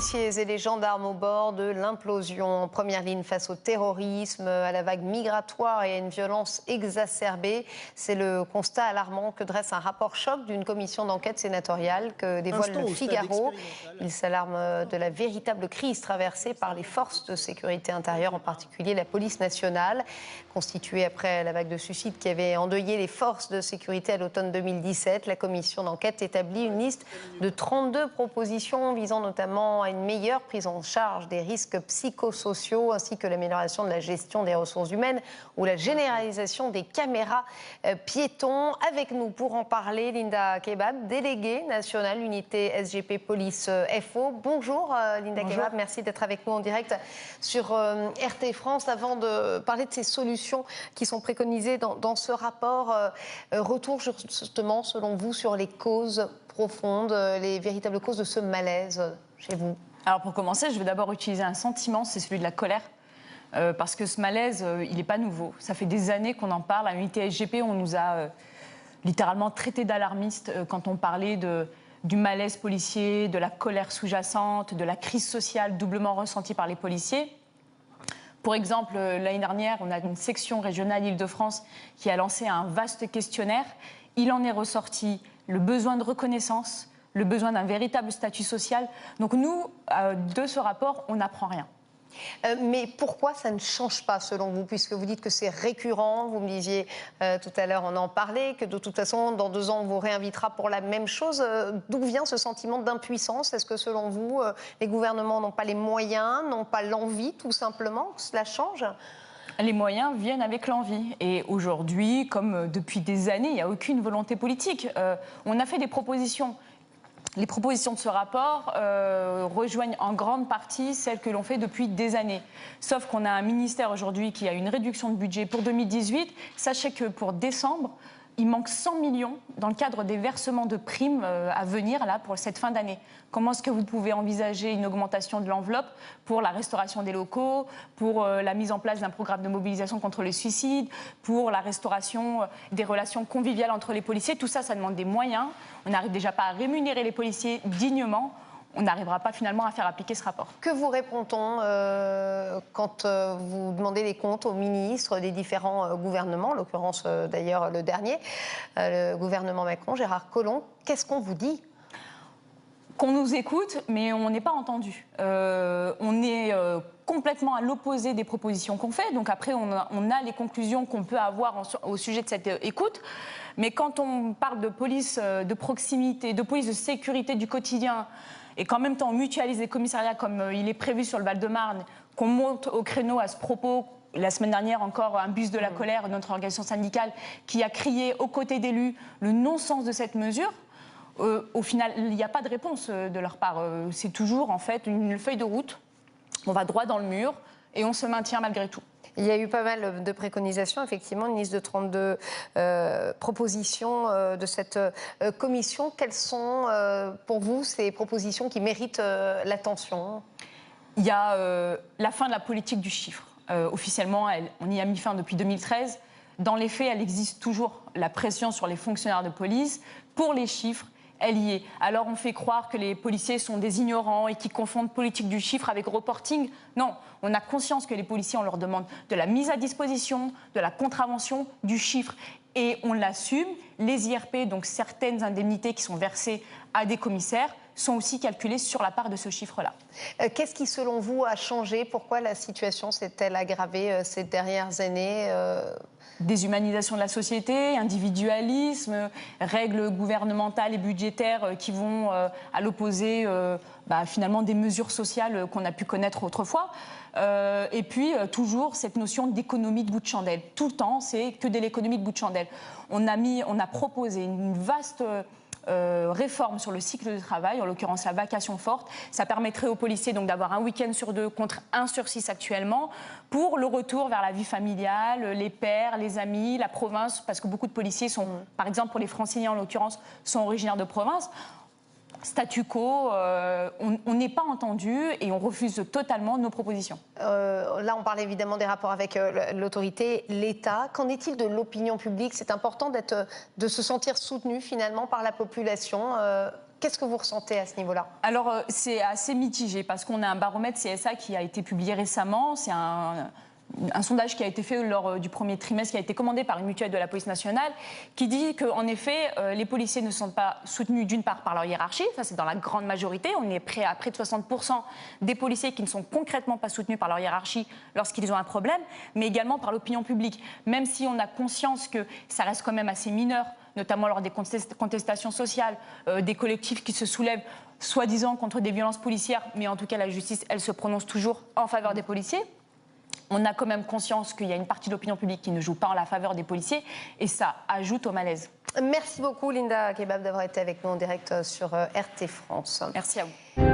policiers et les gendarmes au bord de l'implosion. En première ligne face au terrorisme, à la vague migratoire et à une violence exacerbée. C'est le constat alarmant que dresse un rapport choc d'une commission d'enquête sénatoriale que dévoile le Figaro. Il s'alarme de la véritable crise traversée par les forces de sécurité intérieure, en particulier la police nationale. Constituée après la vague de suicides qui avait endeuillé les forces de sécurité à l'automne 2017, la commission d'enquête établit une liste de 32 propositions visant notamment à une meilleure prise en charge des risques psychosociaux ainsi que l'amélioration de la gestion des ressources humaines ou la généralisation des caméras piétons. Avec nous pour en parler, Linda Kebab, déléguée nationale unité SGP Police FO. Bonjour Linda Kebab, merci d'être avec nous en direct sur RT France. Avant de parler de ces solutions qui sont préconisées dans ce rapport, retour justement selon vous sur les causes profondes, les véritables causes de ce malaise chez vous. Alors pour commencer, je vais d'abord utiliser un sentiment, c'est celui de la colère. Parce que ce malaise, il n'est pas nouveau. Ça fait des années qu'on en parle. À l'unité SGP, on nous a littéralement traités d'alarmistes quand on parlait du malaise policier, de la colère sous-jacente, de la crise sociale doublement ressentie par les policiers. Pour exemple, l'année dernière, on a une section régionale Île-de-France qui a lancé un vaste questionnaire. Il en est ressorti le besoin de reconnaissance, le besoin d'un véritable statut social. Donc nous, de ce rapport, on n'apprend rien. Mais pourquoi ça ne change pas selon vous? Puisque vous dites que c'est récurrent, vous me disiez tout à l'heure, on en parlait, que de toute façon, dans 2 ans, on vous réinvitera pour la même chose. D'où vient ce sentiment d'impuissance? Est-ce que selon vous, les gouvernements n'ont pas les moyens, n'ont pas l'envie tout simplement que cela change? Les moyens viennent avec l'envie. Et aujourd'hui, comme depuis des années, il n'y a aucune volonté politique. On a fait des propositions. Les propositions de ce rapport rejoignent en grande partie celles que l'on fait depuis des années. Sauf qu'on a un ministère aujourd'hui qui a une réduction de budget pour 2018. Sachez que pour décembre, il manque 100 millions dans le cadre des versements de primes à venir là, pour cette fin d'année. Comment est-ce que vous pouvez envisager une augmentation de l'enveloppe pour la restauration des locaux, pour la mise en place d'un programme de mobilisation contre les suicides, pour la restauration des relations conviviales entre les policiers? Tout ça, ça demande des moyens. On n'arrive déjà pas à rémunérer les policiers dignement. On n'arrivera pas finalement à faire appliquer ce rapport. Que vous répond-on quand vous demandez des comptes aux ministres des différents gouvernements, en l'occurrence d'ailleurs le dernier, le gouvernement Macron, Gérard Collomb? Qu'est-ce qu'on vous dit? Qu'on nous écoute, mais on n'est pas entendu. On est complètement à l'opposé des propositions qu'on fait. Donc après, on a les conclusions qu'on peut avoir au sujet de cette écoute. Mais quand on parle de police de proximité, de police de sécurité du quotidien, et qu'en même temps on mutualise les commissariats comme il est prévu sur le Val-de-Marne, qu'on monte au créneau à ce propos. La semaine dernière, encore un bus de la colère, notre organisation syndicale, qui a crié aux côtés d'élus le non-sens de cette mesure. Au final, il n'y a pas de réponse de leur part. C'est toujours en fait une feuille de route. On va droit dans le mur et on se maintient malgré tout. Il y a eu pas mal de préconisations, effectivement, une liste de 32 propositions de cette commission. Quelles sont, pour vous, ces propositions qui méritent l'attention? Il y a la fin de la politique du chiffre. Officiellement, on y a mis fin depuis 2013. Dans les faits, elle existe toujours, la pression sur les fonctionnaires de police. Pour les chiffres, elle y est. Alors on fait croire que les policiers sont des ignorants et qui confondent politique du chiffre avec reporting. Non, on a conscience que les policiers, on leur demande de la mise à disposition, de la contravention, du chiffre. Et on l'assume. Les IRP, donc certaines indemnités qui sont versées à des commissaires, sont aussi calculées sur la part de ce chiffre-là. Qu'est-ce qui, selon vous, a changé? Pourquoi la situation s'est-elle aggravée ces dernières années? Déshumanisation de la société, individualisme, règles gouvernementales et budgétaires qui vont à l'opposé finalement des mesures sociales qu'on a pu connaître autrefois. Et puis toujours cette notion d'économie de bout de chandelle. Tout le temps, c'est que de l'économie de bout de chandelle. On a proposé une vaste réforme sur le cycle de travail, en l'occurrence la vacation forte. Ça permettrait aux policiers donc d'avoir un week-end sur 2 contre 1 sur 6 actuellement, pour le retour vers la vie familiale, les pères, les amis, la province, parce que beaucoup de policiers sont, par exemple pour les franciliens en l'occurrence, sont originaires de province. Statu quo, on n'est pas entendu et on refuse totalement nos propositions. Là, on parle évidemment des rapports avec l'autorité, l'État. Qu'en est-il de l'opinion publique? C'est important de se sentir soutenu finalement par la population. Qu'est-ce que vous ressentez à ce niveau-là? Alors, c'est assez mitigé parce qu'on a un baromètre CSA qui a été publié récemment. C'est un sondage qui a été fait lors du premier trimestre, qui a été commandé par une mutuelle de la police nationale, qui dit qu'en effet, les policiers ne sont pas soutenus d'une part par leur hiérarchie, ça c'est dans la grande majorité, on est près à près de 60% des policiers qui ne sont concrètement pas soutenus par leur hiérarchie lorsqu'ils ont un problème, mais également par l'opinion publique, même si on a conscience que ça reste quand même assez mineur, notamment lors des contestations sociales, des collectifs qui se soulèvent soi-disant contre des violences policières, mais en tout cas la justice, elle se prononce toujours en faveur des policiers. On a quand même conscience qu'il y a une partie de l'opinion publique qui ne joue pas en la faveur des policiers et ça ajoute au malaise. Merci beaucoup Linda Kebab d'avoir été avec nous en direct sur RT France. Merci à vous.